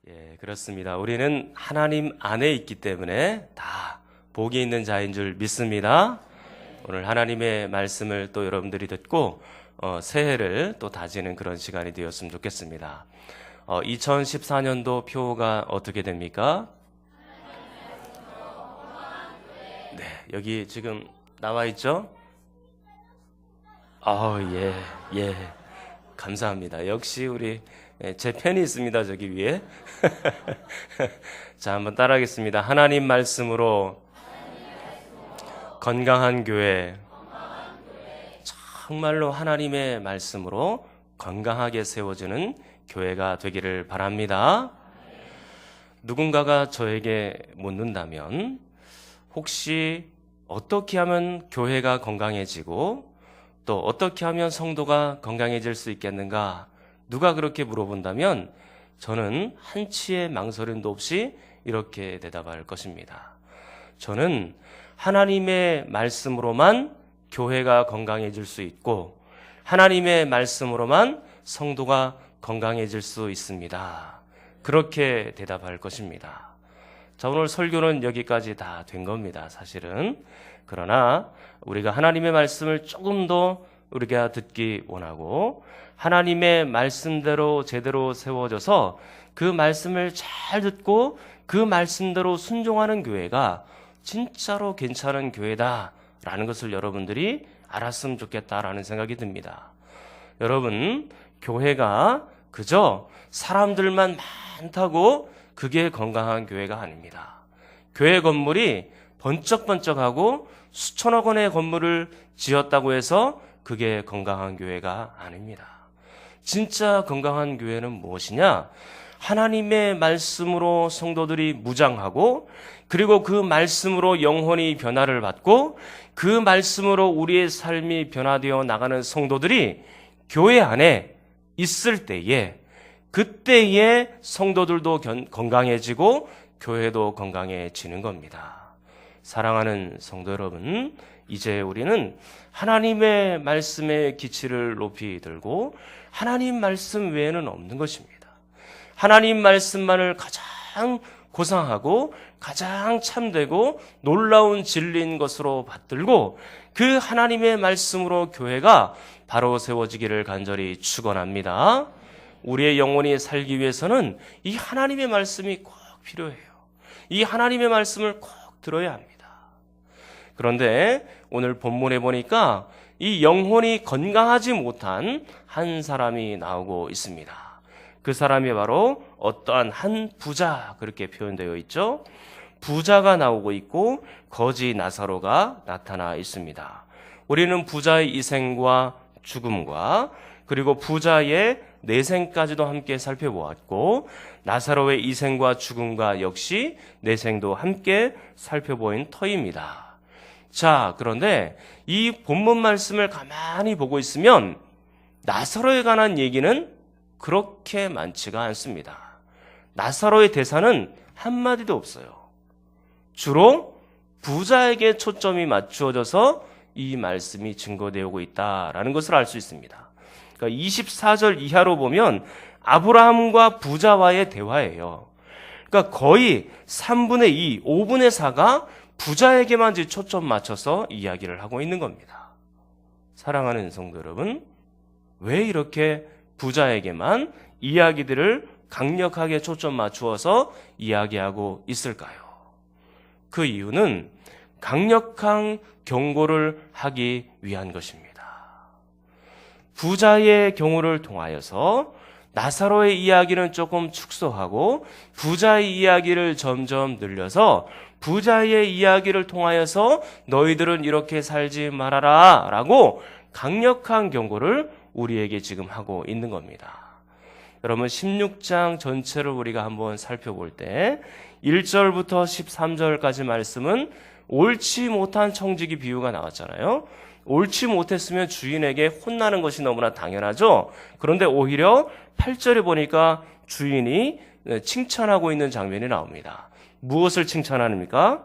예, 그렇습니다. 우리는 하나님 안에 있기 때문에 다 복이 있는 자인 줄 믿습니다. 오늘 하나님의 말씀을 또 여러분들이 듣고 새해를 또 다지는 그런 시간이 되었으면 좋겠습니다. 2014년도 표가 어떻게 됩니까? 네, 여기 지금 나와 있죠? 예. 감사합니다. 역시 우리 제 펜이 있습니다. 저기 위에. 자, 한번 따라하겠습니다. 하나님 말씀으로 건강한 교회. 정말로 하나님의 말씀으로 건강하게 세워지는 교회가 되기를 바랍니다. 누군가가 저에게 묻는다면 혹시 어떻게 하면 교회가 건강해지고 또 어떻게 하면 성도가 건강해질 수 있겠는가? 누가 그렇게 물어본다면 저는 한치의 망설임도 없이 이렇게 대답할 것입니다. 저는 하나님의 말씀으로만 교회가 건강해질 수 있고 하나님의 말씀으로만 성도가 건강해질 수 있습니다. 그렇게 대답할 것입니다. 자, 오늘 설교는 여기까지 다 된 겁니다. 사실은. 그러나 우리가 하나님의 말씀을 조금 더 우리가 듣기 원하고 하나님의 말씀대로 제대로 세워져서 그 말씀을 잘 듣고 그 말씀대로 순종하는 교회가 진짜로 괜찮은 교회다라는 것을 여러분들이 알았으면 좋겠다라는 생각이 듭니다. 여러분, 교회가 그저 사람들만 많다고 그게 건강한 교회가 아닙니다. 교회 건물이 번쩍번쩍하고 수천억 원의 건물을 지었다고 해서 그게 건강한 교회가 아닙니다. 진짜 건강한 교회는 무엇이냐? 하나님의 말씀으로 성도들이 무장하고 그리고 그 말씀으로 영혼이 변화를 받고 그 말씀으로 우리의 삶이 변화되어 나가는 성도들이 교회 안에 있을 때에 그때에 성도들도 건강해지고 교회도 건강해지는 겁니다. 사랑하는 성도 여러분, 이제 우리는 하나님의 말씀의 기치를 높이 들고 하나님 말씀 외에는 없는 것입니다. 하나님 말씀만을 가장 고상하고 가장 참되고 놀라운 진리인 것으로 받들고 그 하나님의 말씀으로 교회가 바로 세워지기를 간절히 축원합니다. 우리의 영혼이 살기 위해서는 이 하나님의 말씀이 꼭 필요해요. 이 하나님의 말씀을 꼭 들어야 합니다. 그런데 오늘 본문에 보니까 이 영혼이 건강하지 못한 한 사람이 나오고 있습니다. 그 사람이 바로 어떠한 한 부자, 그렇게 표현되어 있죠. 부자가 나오고 있고 거지 나사로가 나타나 있습니다. 우리는 부자의 이생과 죽음과 그리고 부자의 내생까지도 함께 살펴보았고 나사로의 이생과 죽음과 역시 내생도 함께 살펴보인 터입니다. 자, 그런데 이 본문 말씀을 가만히 보고 있으면 나사로에 관한 얘기는 그렇게 많지가 않습니다. 나사로의 대사는 한마디도 없어요. 주로 부자에게 초점이 맞추어져서 이 말씀이 증거되고 있다라는 것을 알 수 있습니다. 그러니까 24절 이하로 보면 아브라함과 부자와의 대화예요. 그러니까 거의 3분의 2, 5분의 4가 부자에게만 초점 맞춰서 이야기를 하고 있는 겁니다. 사랑하는 성도 여러분, 왜 이렇게 부자에게만 이야기들을 강력하게 초점 맞추어서 이야기하고 있을까요? 그 이유는 강력한 경고를 하기 위한 것입니다. 부자의 경우를 통하여서 나사로의 이야기는 조금 축소하고 부자의 이야기를 점점 늘려서 부자의 이야기를 통하여서 너희들은 이렇게 살지 말아라 라고 강력한 경고를 우리에게 지금 하고 있는 겁니다. 여러분 16장 전체를 우리가 한번 살펴볼 때 1절부터 13절까지 말씀은 옳지 못한 청지기 비유가 나왔잖아요. 옳지 못했으면 주인에게 혼나는 것이 너무나 당연하죠. 그런데 오히려 8절에 보니까 주인이 칭찬하고 있는 장면이 나옵니다. 무엇을 칭찬합니까?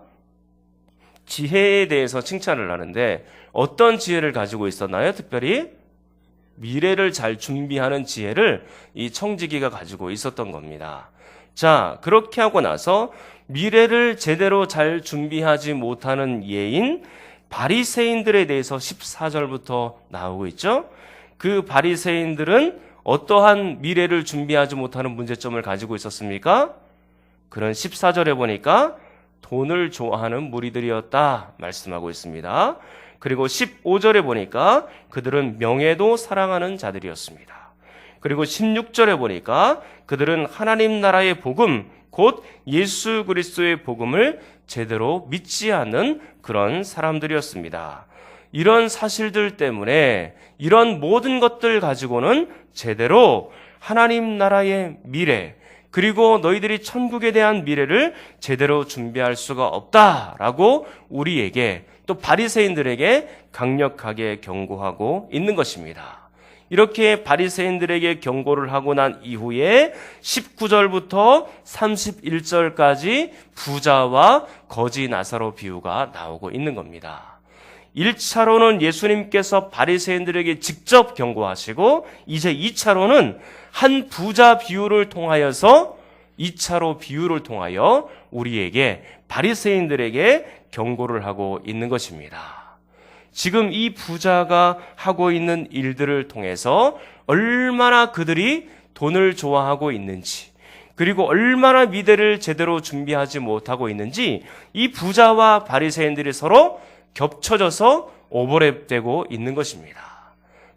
지혜에 대해서 칭찬을 하는데 어떤 지혜를 가지고 있었나요? 특별히 미래를 잘 준비하는 지혜를 이 청지기가 가지고 있었던 겁니다. 자, 그렇게 하고 나서 미래를 제대로 잘 준비하지 못하는 예인 바리새인들에 대해서 14절부터 나오고 있죠. 그 바리새인들은 어떠한 미래를 준비하지 못하는 문제점을 가지고 있었습니까? 그런 14절에 보니까 돈을 좋아하는 무리들이었다 말씀하고 있습니다. 그리고 15절에 보니까 그들은 명예도 사랑하는 자들이었습니다. 그리고 16절에 보니까 그들은 하나님 나라의 복음, 곧 예수 그리스도의 복음을 제대로 믿지 않는 그런 사람들이었습니다. 이런 사실들 때문에 이런 모든 것들 가지고는 제대로 하나님 나라의 미래, 그리고 너희들이 천국에 대한 미래를 제대로 준비할 수가 없다라고 우리에게 또 바리새인들에게 강력하게 경고하고 있는 것입니다. 이렇게 바리새인들에게 경고를 하고 난 이후에 19절부터 31절까지 부자와 거지 나사로 비유가 나오고 있는 겁니다. 1차로는 예수님께서 바리새인들에게 직접 경고하시고, 이제 2차로는 한 부자 비유를 통하여서 2차로 비유를 통하여 우리에게 바리새인들에게 경고를 하고 있는 것입니다. 지금 이 부자가 하고 있는 일들을 통해서 얼마나 그들이 돈을 좋아하고 있는지, 그리고 얼마나 미래를 제대로 준비하지 못하고 있는지 이 부자와 바리새인들이 서로 겹쳐져서 오버랩되고 있는 것입니다.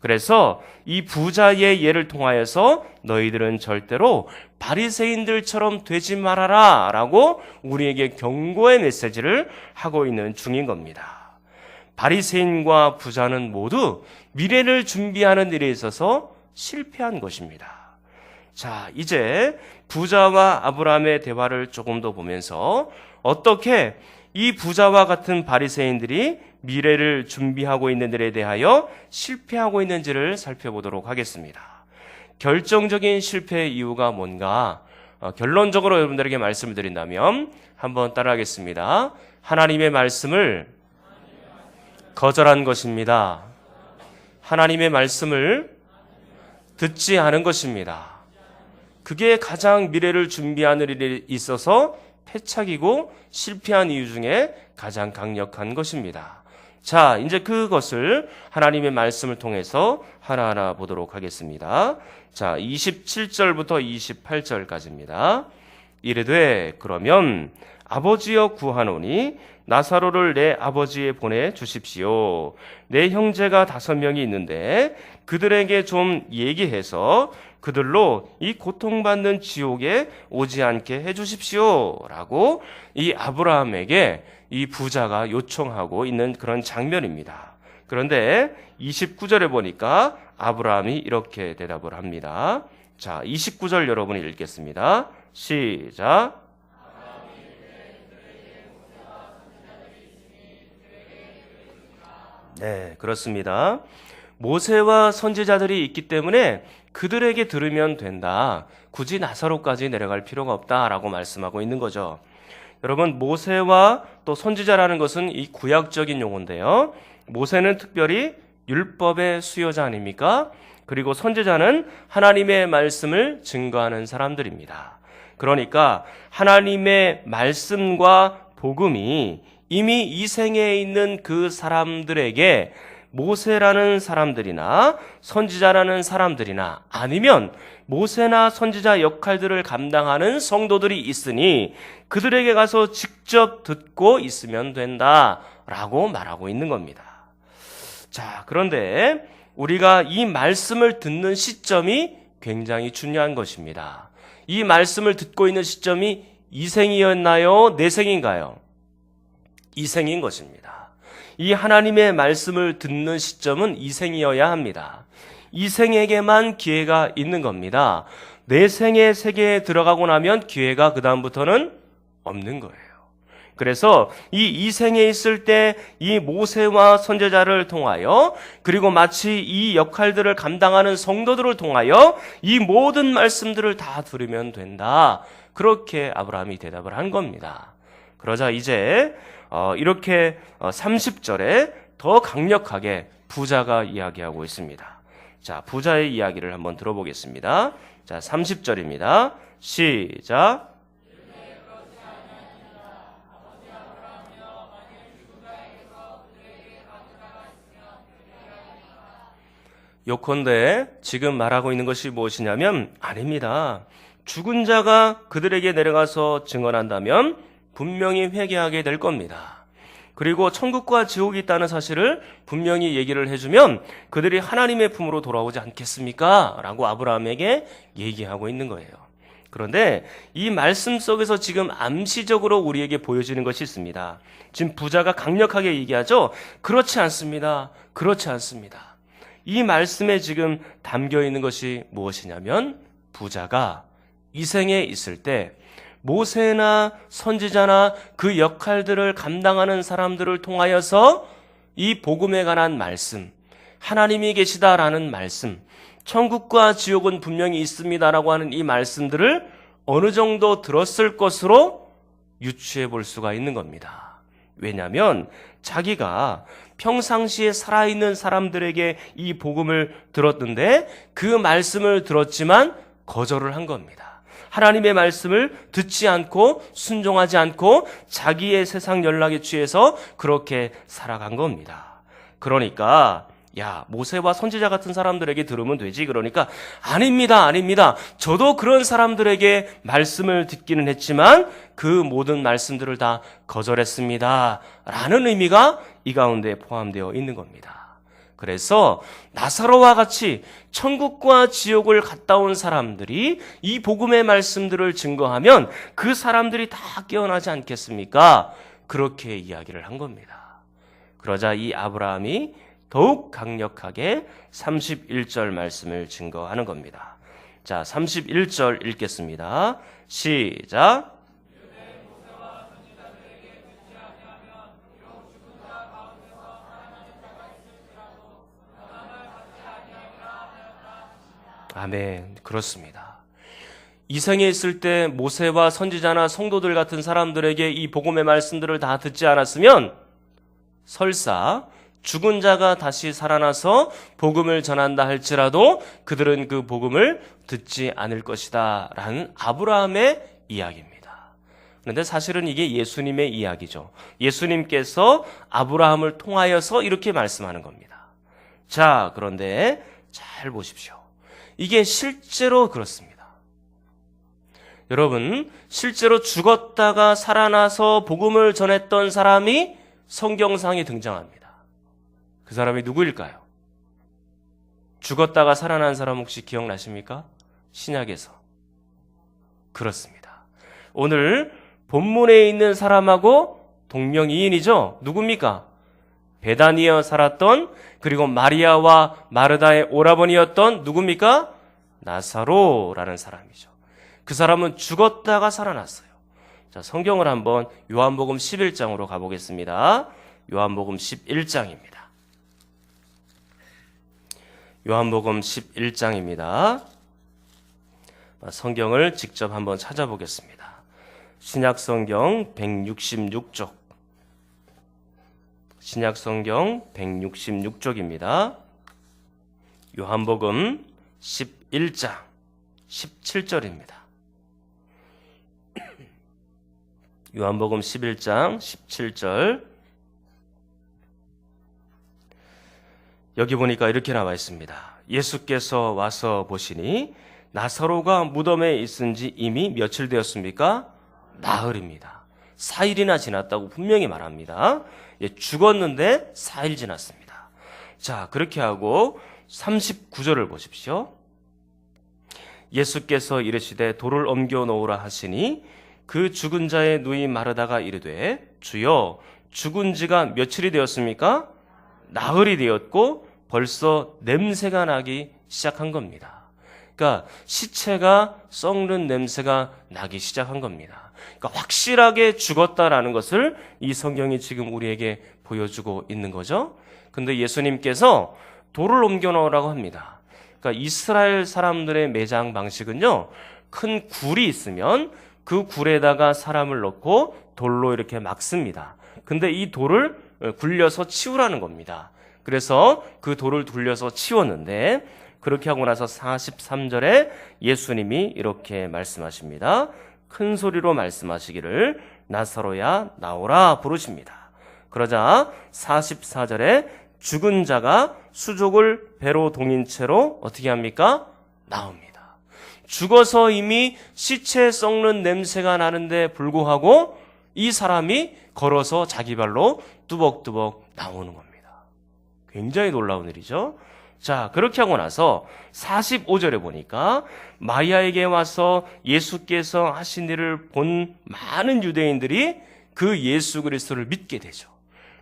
그래서 이 부자의 예를 통하여서 너희들은 절대로 바리새인들처럼 되지 말아라 라고 우리에게 경고의 메시지를 하고 있는 중인 겁니다. 바리새인과 부자는 모두 미래를 준비하는 일에 있어서 실패한 것입니다. 자, 이제 부자와 아브라함의 대화를 조금 더 보면서 어떻게 이 부자와 같은 바리새인들이 미래를 준비하고 있는 일에 대하여 실패하고 있는지를 살펴보도록 하겠습니다. 결정적인 실패의 이유가 뭔가 결론적으로 여러분들에게 말씀을 드린다면 한번 따라하겠습니다. 하나님의 말씀을 거절한 것입니다. 하나님의 말씀을 듣지 않은 것입니다. 그게 가장 미래를 준비하는 일에 있어서 패착이고 실패한 이유 중에 가장 강력한 것입니다. 자, 이제 그것을 하나님의 말씀을 통해서 하나하나 보도록 하겠습니다. 자, 27절부터 28절까지입니다. 이르되 그러면 아버지여 구하노니 나사로를 내 아버지에 보내 주십시오. 내 형제가 5명이 있는데 그들에게 좀 얘기해서 그들로 이 고통받는 지옥에 오지 않게 해주십시오 라고 이 아브라함에게 이 부자가 요청하고 있는 그런 장면입니다. 그런데 29절에 보니까 아브라함이 이렇게 대답을 합니다. 자, 29절 여러분이 읽겠습니다. 시작. 네, 그렇습니다. 모세와 선지자들이 있기 때문에 그들에게 들으면 된다. 굳이 나사로까지 내려갈 필요가 없다라고 말씀하고 있는 거죠. 여러분, 모세와 또 선지자라는 것은 이 구약적인 용어인데요. 모세는 특별히 율법의 수요자 아닙니까? 그리고 선지자는 하나님의 말씀을 증거하는 사람들입니다. 그러니까 하나님의 말씀과 복음이 이미 이 생에 있는 그 사람들에게 모세라는 사람들이나 선지자라는 사람들이나 아니면 모세나 선지자 역할들을 감당하는 성도들이 있으니 그들에게 가서 직접 듣고 있으면 된다라고 말하고 있는 겁니다. 자, 그런데 우리가 이 말씀을 듣는 시점이 굉장히 중요한 것입니다. 이 말씀을 듣고 있는 시점이 이생이었나요? 내생인가요? 이생인 것입니다. 이 하나님의 말씀을 듣는 시점은 이생이어야 합니다. 이생에게만 기회가 있는 겁니다. 내생의 세계에 들어가고 나면 기회가 그 다음부터는 없는 거예요. 그래서 이 이생에 있을 때 이 모세와 선지자를 통하여 그리고 마치 이 역할들을 감당하는 성도들을 통하여 이 모든 말씀들을 다 들으면 된다. 그렇게 아브라함이 대답을 한 겁니다. 그러자 이제 이렇게 30절에 더 강력하게 부자가 이야기하고 있습니다. 자, 부자의 이야기를 한번 들어보겠습니다. 자, 30절입니다. 시작. 요컨대 지금 말하고 있는 것이 무엇이냐면 아닙니다. 죽은 자가 그들에게 내려가서 증언한다면 분명히 회개하게 될 겁니다. 그리고 천국과 지옥이 있다는 사실을 분명히 얘기를 해주면 그들이 하나님의 품으로 돌아오지 않겠습니까? 라고 아브라함에게 얘기하고 있는 거예요. 그런데 이 말씀 속에서 지금 암시적으로 우리에게 보여지는 것이 있습니다. 지금 부자가 강력하게 얘기하죠. 그렇지 않습니다. 그렇지 않습니다. 이 말씀에 지금 담겨 있는 것이 무엇이냐면 부자가 이 생에 있을 때 모세나 선지자나 그 역할들을 감당하는 사람들을 통하여서 이 복음에 관한 말씀, 하나님이 계시다라는 말씀, 천국과 지옥은 분명히 있습니다라고 하는 이 말씀들을 어느 정도 들었을 것으로 유추해 볼 수가 있는 겁니다. 왜냐하면 자기가 평상시에 살아있는 사람들에게 이 복음을 들었는데 그 말씀을 들었지만 거절을 한 겁니다. 하나님의 말씀을 듣지 않고 순종하지 않고 자기의 세상 연락에 취해서 그렇게 살아간 겁니다. 그러니까 야, 모세와 선지자 같은 사람들에게 들으면 되지. 그러니까 아닙니다. 저도 그런 사람들에게 말씀을 듣기는 했지만 그 모든 말씀들을 다 거절했습니다. 라는 의미가 이 가운데 포함되어 있는 겁니다. 그래서 나사로와 같이 천국과 지옥을 갔다 온 사람들이 이 복음의 말씀들을 증거하면 그 사람들이 다 깨어나지 않겠습니까? 그렇게 이야기를 한 겁니다. 그러자 이 아브라함이 더욱 강력하게 31절 말씀을 증거하는 겁니다. 자, 31절 읽겠습니다. 시작. 아멘. 그렇습니다. 이 생에 있을 때 모세와 선지자나 성도들 같은 사람들에게 이 복음의 말씀들을 다 듣지 않았으면 설사 죽은 자가 다시 살아나서 복음을 전한다 할지라도 그들은 그 복음을 듣지 않을 것이다 라는 아브라함의 이야기입니다. 그런데 사실은 이게 예수님의 이야기죠. 예수님께서 아브라함을 통하여서 이렇게 말씀하는 겁니다. 자, 그런데 잘 보십시오. 이게 실제로 그렇습니다. 여러분, 실제로 죽었다가 살아나서 복음을 전했던 사람이 성경상에 등장합니다. 그 사람이 누구일까요? 죽었다가 살아난 사람 혹시 기억나십니까? 신약에서. 그렇습니다. 오늘 본문에 있는 사람하고 동명이인이죠. 누굽니까? 베다니에 살았던, 그리고 마리아와 마르다의 오라버니였던 누굽니까? 나사로라는 사람이죠. 그 사람은 죽었다가 살아났어요. 자, 성경을 한번 요한복음 11장으로 가보겠습니다. 요한복음 11장입니다. 요한복음 11장입니다. 성경을 직접 한번 찾아보겠습니다. 신약성경 166쪽. 신약성경 166쪽입니다. 요한복음 11장 17절입니다. 요한복음 11장 17절. 여기 보니까 이렇게 나와 있습니다. 예수께서 와서 보시니 나사로가 무덤에 있은 지 이미 며칠 되었습니까? 나흘입니다. 4일이나 지났다고 분명히 말합니다. 죽었는데 4일 지났습니다. 자, 그렇게 하고 39절을 보십시오. 예수께서 이르시되 돌을 옮겨 놓으라 하시니 그 죽은 자의 누이 마르다가 이르되 주여 죽은 지가 며칠이 되었습니까? 나흘이 되었고 벌써 냄새가 나기 시작한 겁니다. 그러니까 시체가 썩는 냄새가 나기 시작한 겁니다. 그러니까 확실하게 죽었다라는 것을 이 성경이 지금 우리에게 보여주고 있는 거죠. 근데 예수님께서 돌을 옮겨 놓으라고 합니다. 그러니까 이스라엘 사람들의 매장 방식은요, 큰 굴이 있으면 그 굴에다가 사람을 넣고 돌로 이렇게 막습니다. 근데 이 돌을 굴려서 치우라는 겁니다. 그래서 그 돌을 굴려서 치웠는데 그렇게 하고 나서 43절에 예수님이 이렇게 말씀하십니다. 큰 소리로 말씀하시기를 나사로야 나오라 부르십니다. 그러자 44절에 죽은 자가 수족을 배로 동인 채로 어떻게 합니까? 나옵니다. 죽어서 이미 시체 썩는 냄새가 나는데 불구하고 이 사람이 걸어서 자기 발로 뚜벅뚜벅 나오는 겁니다. 굉장히 놀라운 일이죠. 자, 그렇게 하고 나서 45절에 보니까 마리아에게 와서 예수께서 하신 일을 본 많은 유대인들이 그 예수 그리스도를 믿게 되죠.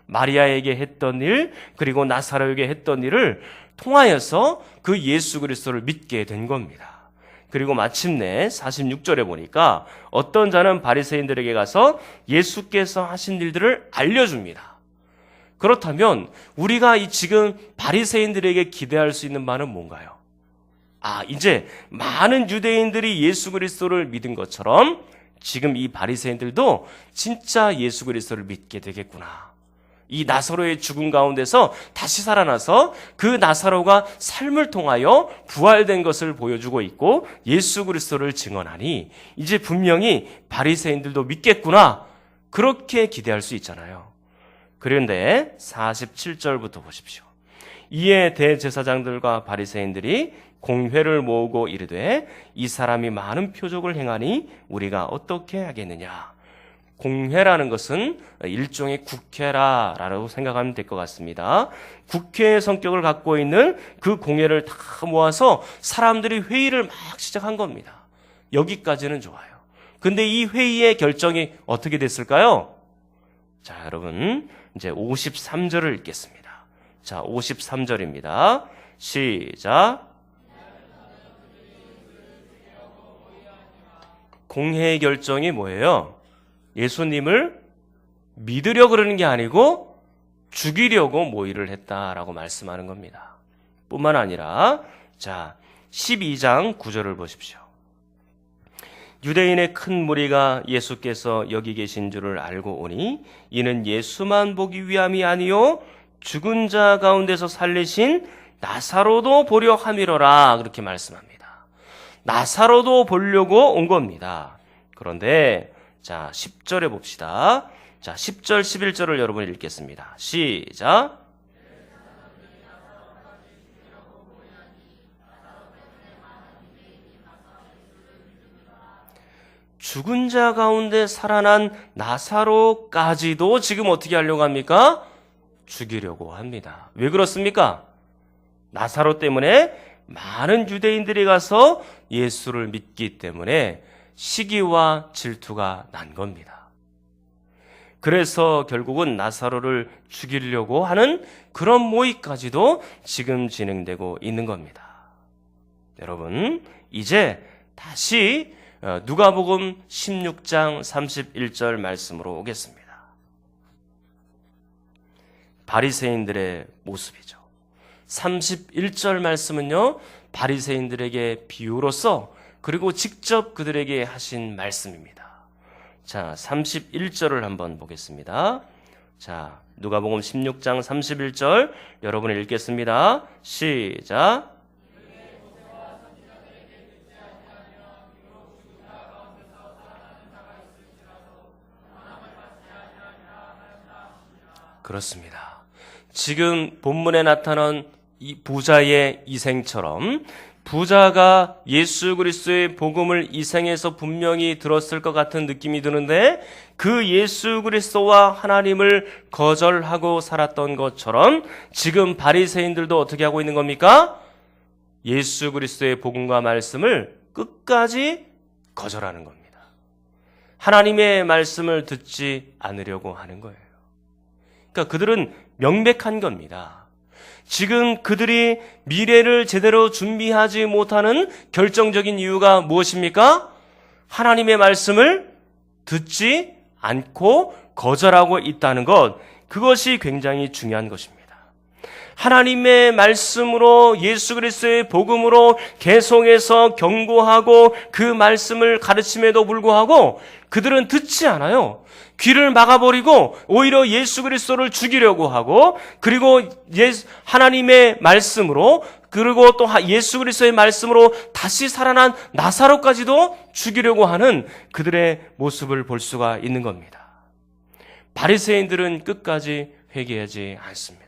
마리아에게 했던 일, 그리고 나사로에게 했던 일을 통하여서 그 예수 그리스도를 믿게 된 겁니다. 그리고 마침내 46절에 보니까 어떤 자는 바리새인들에게 가서 예수께서 하신 일들을 알려줍니다. 그렇다면 우리가 지금 바리새인들에게 기대할 수 있는 바는 뭔가요? 이제 많은 유대인들이 예수 그리스도를 믿은 것처럼 지금 이 바리새인들도 진짜 예수 그리스도를 믿게 되겠구나. 이 나사로의 죽음 가운데서 다시 살아나서 그 나사로가 삶을 통하여 부활된 것을 보여주고 있고 예수 그리스도를 증언하니 이제 분명히 바리새인들도 믿겠구나. 그렇게 기대할 수 있잖아요. 그런데 47절부터 보십시오. 이에 대제사장들과 바리새인들이 공회를 모으고 이르되 이 사람이 많은 표적을 행하니 우리가 어떻게 하겠느냐. 공회라는 것은 일종의 국회라고 생각하면 될 것 같습니다. 국회의 성격을 갖고 있는 그 공회를 다 모아서 사람들이 회의를 막 시작한 겁니다. 여기까지는 좋아요. 근데 이 회의의 결정이 어떻게 됐을까요? 자, 여러분 이제 53절을 읽겠습니다. 자, 53절입니다. 시작. 공회의 결정이 뭐예요? 예수님을 믿으려 그러는 게 아니고 죽이려고 모의를 했다라고 말씀하는 겁니다. 뿐만 아니라 자 12장 9절을 보십시오. 유대인의 큰 무리가 예수께서 여기 계신 줄을 알고 오니 이는 예수만 보기 위함이 아니요 죽은 자 가운데서 살리신 나사로도 보려 함이로라 그렇게 말씀합니다. 나사로도 보려고 온 겁니다. 그런데 자, 10절에 봅시다. 자, 10절, 11절을 여러분 읽겠습니다. 시작. 죽은 자 가운데 살아난 나사로까지도 지금 어떻게 하려고 합니까? 죽이려고 합니다. 왜 그렇습니까? 나사로 때문에 많은 유대인들이 가서 예수를 믿기 때문에 시기와 질투가 난 겁니다. 그래서 결국은 나사로를 죽이려고 하는 그런 모의까지도 지금 진행되고 있는 겁니다. 여러분, 이제 다시 누가복음 16장 31절 말씀으로 오겠습니다. 바리새인들의 모습이죠. 31절 말씀은요, 바리새인들에게 비유로서 그리고 직접 그들에게 하신 말씀입니다. 자, 31절을 한번 보겠습니다. 자, 누가복음 16장 31절 여러분이 읽겠습니다. 시작. 그렇습니다. 지금 본문에 나타난 이 부자의 이생처럼 부자가 예수 그리스도의 복음을 이 생에서 분명히 들었을 것 같은 느낌이 드는데 그 예수 그리스도와 하나님을 거절하고 살았던 것처럼 지금 바리새인들도 어떻게 하고 있는 겁니까? 예수 그리스도의 복음과 말씀을 끝까지 거절하는 겁니다. 하나님의 말씀을 듣지 않으려고 하는 거예요. 그러니까 그들은 명백한 겁니다. 지금 그들이 미래를 제대로 준비하지 못하는 결정적인 이유가 무엇입니까? 하나님의 말씀을 듣지 않고 거절하고 있다는 것, 그것이 굉장히 중요한 것입니다. 하나님의 말씀으로 예수 그리스도의 복음으로 계속해서 경고하고 그 말씀을 가르침에도 불구하고 그들은 듣지 않아요. 귀를 막아버리고 오히려 예수 그리스도를 죽이려고 하고, 그리고 하나님의 말씀으로, 그리고 또 예수 그리스도의 말씀으로 다시 살아난 나사로까지도 죽이려고 하는 그들의 모습을 볼 수가 있는 겁니다. 바리새인들은 끝까지 회개하지 않습니다.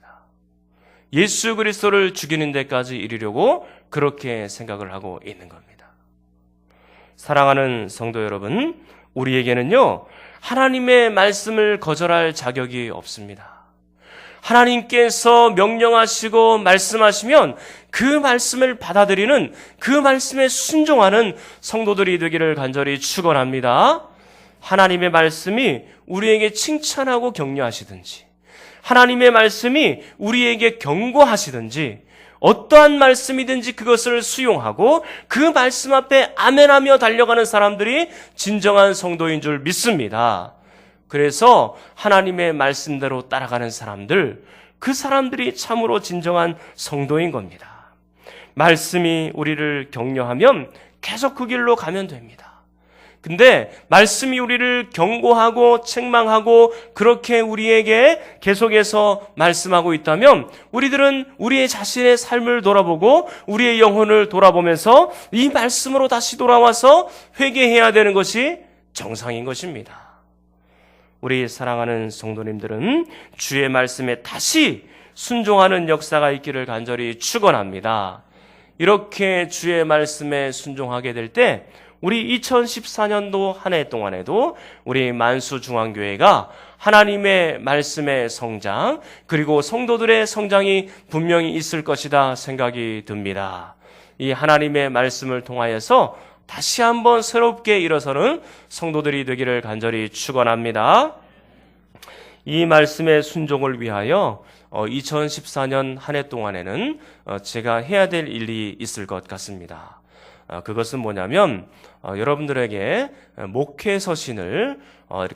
예수 그리스도를 죽이는 데까지 이르려고 그렇게 생각을 하고 있는 겁니다. 사랑하는 성도 여러분, 우리에게는요, 하나님의 말씀을 거절할 자격이 없습니다. 하나님께서 명령하시고 말씀하시면 그 말씀을 받아들이는, 그 말씀에 순종하는 성도들이 되기를 간절히 축원합니다. 하나님의 말씀이 우리에게 칭찬하고 격려하시든지, 하나님의 말씀이 우리에게 경고하시든지, 어떠한 말씀이든지 그것을 수용하고 그 말씀 앞에 아멘하며 달려가는 사람들이 진정한 성도인 줄 믿습니다. 그래서 하나님의 말씀대로 따라가는 사람들, 그 사람들이 참으로 진정한 성도인 겁니다. 말씀이 우리를 격려하면 계속 그 길로 가면 됩니다. 근데 말씀이 우리를 경고하고 책망하고 그렇게 우리에게 계속해서 말씀하고 있다면 우리들은 우리의 자신의 삶을 돌아보고 우리의 영혼을 돌아보면서 이 말씀으로 다시 돌아와서 회개해야 되는 것이 정상인 것입니다. 우리 사랑하는 성도님들은 주의 말씀에 다시 순종하는 역사가 있기를 간절히 축원합니다. 이렇게 주의 말씀에 순종하게 될 때 우리 2014년도 한 해 동안에도 우리 만수중앙교회가 하나님의 말씀의 성장, 그리고 성도들의 성장이 분명히 있을 것이다 생각이 듭니다. 이 하나님의 말씀을 통하여서 다시 한번 새롭게 일어서는 성도들이 되기를 간절히 축원합니다. 이 말씀의 순종을 위하여 2014년 한 해 동안에는 제가 해야 될 일이 있을 것 같습니다. 그것은 뭐냐면 여러분들에게 목회 서신을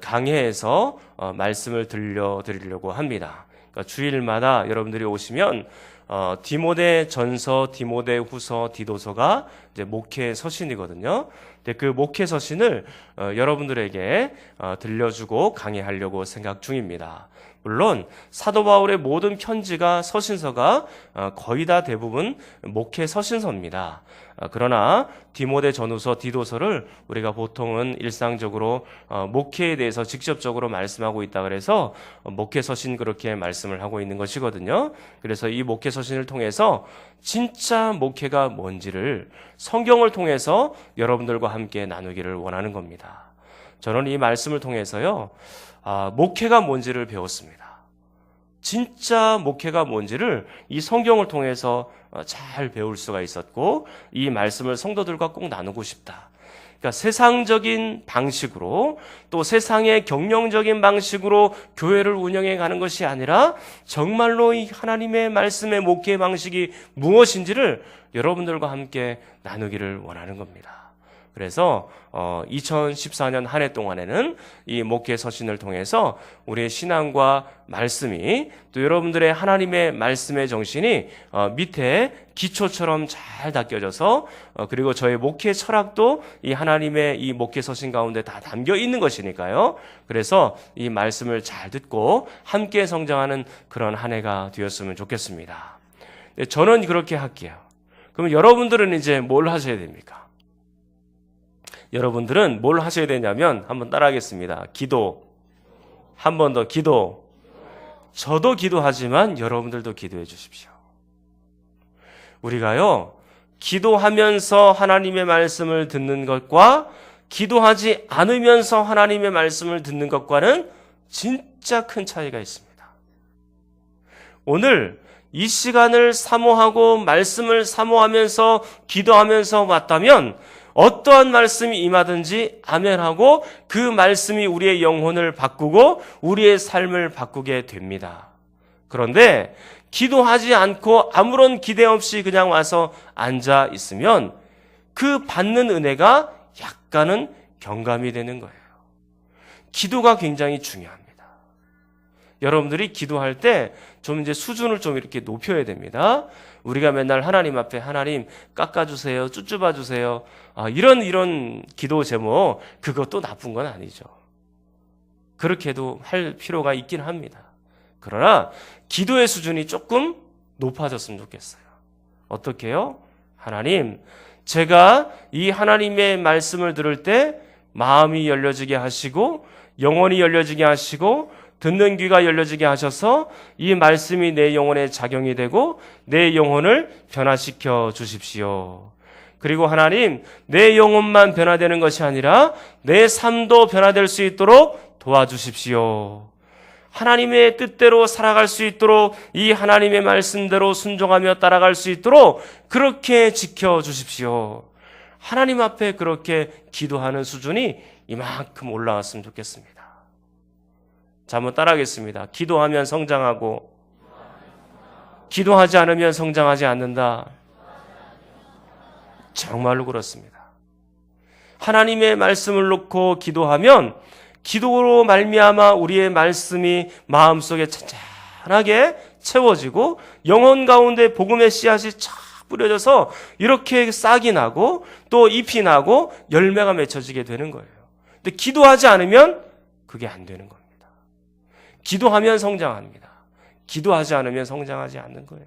강해해서 말씀을 들려드리려고 합니다. 그러니까 주일마다 여러분들이 오시면 디모데 전서, 디모데 후서, 디도서가 이제 목회 서신이거든요. 근데 그 목회 서신을 여러분들에게 들려주고 강의하려고 생각 중입니다. 물론 사도 바울의 모든 편지가 서신서가 거의 다 대부분 목회 서신서입니다. 그러나 디모데 전후서, 디도서를 우리가 보통은 일상적으로 목회에 대해서 직접적으로 말씀하고 있다 그래서 목회 서신 그렇게 말씀을 하고 있는 것이거든요. 그래서 이 목회 서신을 통해서 진짜 목회가 뭔지를 성경을 통해서 여러분들과 함께 나누기를 원하는 겁니다. 저는 이 말씀을 통해서요, 목회가 뭔지를 배웠습니다. 진짜 목회가 뭔지를 이 성경을 통해서 잘 배울 수가 있었고, 이 말씀을 성도들과 꼭 나누고 싶다. 그러니까 세상적인 방식으로, 또 세상의 경영적인 방식으로 교회를 운영해 가는 것이 아니라 정말로 이 하나님의 말씀의 목회 방식이 무엇인지를 여러분들과 함께 나누기를 원하는 겁니다. 그래서 2014년 한 해 동안에는 이 목회 서신을 통해서 우리의 신앙과 말씀이, 또 여러분들의 하나님의 말씀의 정신이 밑에 기초처럼 잘 닦여져서, 그리고 저의 목회 철학도 이 하나님의 이 목회 서신 가운데 다 담겨 있는 것이니까요. 그래서 이 말씀을 잘 듣고 함께 성장하는 그런 한 해가 되었으면 좋겠습니다. 저는 그렇게 할게요. 그럼 여러분들은 이제 뭘 하셔야 됩니까? 여러분들은 뭘 하셔야 되냐면 한번 따라하겠습니다. 기도. 한 번 더 기도. 저도 기도하지만 여러분들도 기도해 주십시오. 우리가요, 기도하면서 하나님의 말씀을 듣는 것과 기도하지 않으면서 하나님의 말씀을 듣는 것과는 진짜 큰 차이가 있습니다. 오늘 이 시간을 사모하고 말씀을 사모하면서 기도하면서 왔다면 어떠한 말씀이 임하든지 아멘하고 그 말씀이 우리의 영혼을 바꾸고 우리의 삶을 바꾸게 됩니다. 그런데 기도하지 않고 아무런 기대 없이 그냥 와서 앉아 있으면 그 받는 은혜가 약간은 경감이 되는 거예요. 기도가 굉장히 중요합니다. 여러분들이 기도할 때 좀 이제 수준을 좀 이렇게 높여야 됩니다. 우리가 맨날 하나님 앞에 하나님 깎아주세요, 쭈쭈봐주세요. 이런 기도 제목, 그것도 나쁜 건 아니죠. 그렇게도 할 필요가 있긴 합니다. 그러나 기도의 수준이 조금 높아졌으면 좋겠어요. 어떻게 해요? 하나님, 제가 이 하나님의 말씀을 들을 때 마음이 열려지게 하시고 영혼이 열려지게 하시고 듣는 귀가 열려지게 하셔서 이 말씀이 내 영혼에 작용이 되고 내 영혼을 변화시켜 주십시오. 그리고 하나님, 내 영혼만 변화되는 것이 아니라 내 삶도 변화될 수 있도록 도와주십시오. 하나님의 뜻대로 살아갈 수 있도록 이 하나님의 말씀대로 순종하며 따라갈 수 있도록 그렇게 지켜주십시오. 하나님 앞에 그렇게 기도하는 수준이 이만큼 올라왔으면 좋겠습니다. 자, 한번 따라하겠습니다. 기도하면 성장하고 기도하지 않으면 성장하지 않는다. 정말로 그렇습니다. 하나님의 말씀을 놓고 기도하면 기도로 말미암아 우리의 말씀이 마음속에 찬찬하게 채워지고 영혼 가운데 복음의 씨앗이 쫙 뿌려져서 이렇게 싹이 나고 또 잎이 나고 열매가 맺혀지게 되는 거예요. 근데 기도하지 않으면 그게 안 되는 겁니다. 기도하면 성장합니다. 기도하지 않으면 성장하지 않는 거예요.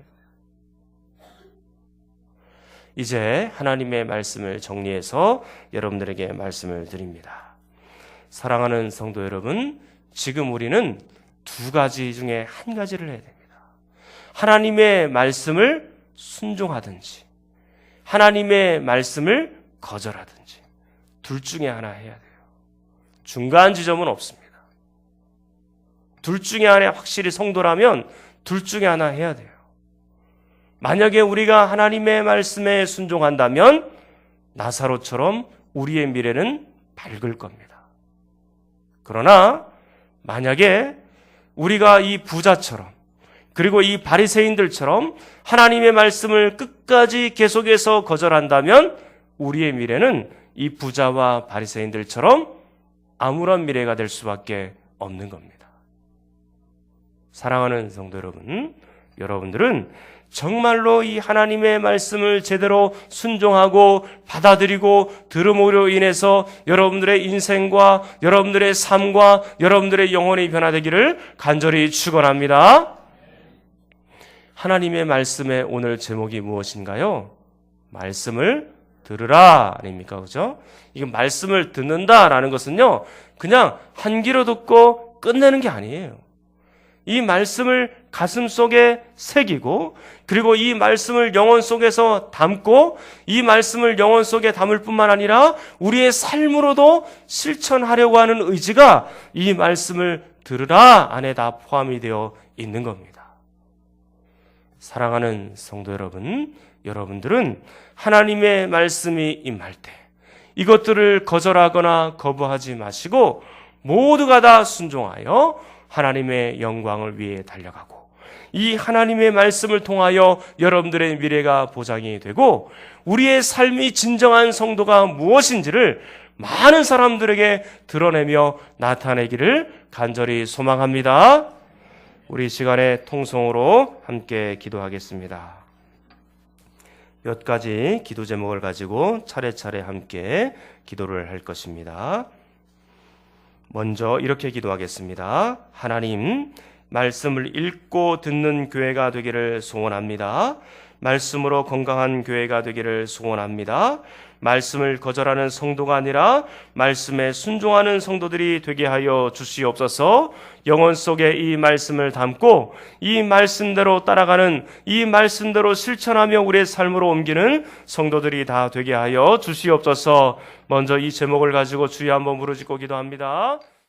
이제 하나님의 말씀을 정리해서 여러분들에게 말씀을 드립니다. 사랑하는 성도 여러분, 지금 우리는 두 가지 중에 한 가지를 해야 됩니다. 하나님의 말씀을 순종하든지 하나님의 말씀을 거절하든지 둘 중에 하나 해야 돼요. 중간 지점은 없습니다. 둘 중에 하나 확실히 성도라면 둘 중에 하나 해야 돼요. 만약에 우리가 하나님의 말씀에 순종한다면 나사로처럼 우리의 미래는 밝을 겁니다. 그러나 만약에 우리가 이 부자처럼 그리고 이 바리새인들처럼 하나님의 말씀을 끝까지 계속해서 거절한다면 우리의 미래는 이 부자와 바리새인들처럼 아무런 미래가 될 수밖에 없는 겁니다. 사랑하는 성도 여러분, 여러분들은 정말로 이 하나님의 말씀을 제대로 순종하고 받아들이고 들음으로 인해서 여러분들의 인생과 여러분들의 삶과 여러분들의 영혼이 변화되기를 간절히 축원합니다. 하나님의 말씀의 오늘 제목이 무엇인가요? 말씀을 들으라 아닙니까? 그죠? 이게 말씀을 듣는다라는 것은요, 그냥 한 귀로 듣고 끝내는 게 아니에요. 이 말씀을 가슴 속에 새기고 그리고 이 말씀을 영혼 속에서 담고 이 말씀을 영혼 속에 담을 뿐만 아니라 우리의 삶으로도 실천하려고 하는 의지가 이 말씀을 들으라 안에 다 포함이 되어 있는 겁니다. 사랑하는 성도 여러분, 여러분들은 하나님의 말씀이 임할 때 이것들을 거절하거나 거부하지 마시고 모두가 다 순종하여 하나님의 영광을 위해 달려가고 이 하나님의 말씀을 통하여 여러분들의 미래가 보장이 되고 우리의 삶이 진정한 성도가 무엇인지를 많은 사람들에게 드러내며 나타내기를 간절히 소망합니다. 우리 시간에 통성으로 함께 기도하겠습니다. 몇 가지 기도 제목을 가지고 차례차례 함께 기도를 할 것입니다. 먼저 이렇게 기도하겠습니다. 하나님, 말씀을 읽고 듣는 교회가 되기를 소원합니다. 말씀으로 건강한 교회가 되기를 소원합니다. 말씀을 거절하는 성도가 아니라 말씀에 순종하는 성도들이 되게 하여 주시옵소서. 영혼 속에 이 말씀을 담고 이 말씀대로 따라가는, 이 말씀대로 실천하며 우리의 삶으로 옮기는 성도들이 다 되게 하여 주시옵소서. 먼저 이 제목을 가지고 주여 한번 부르짖고 기도합니다.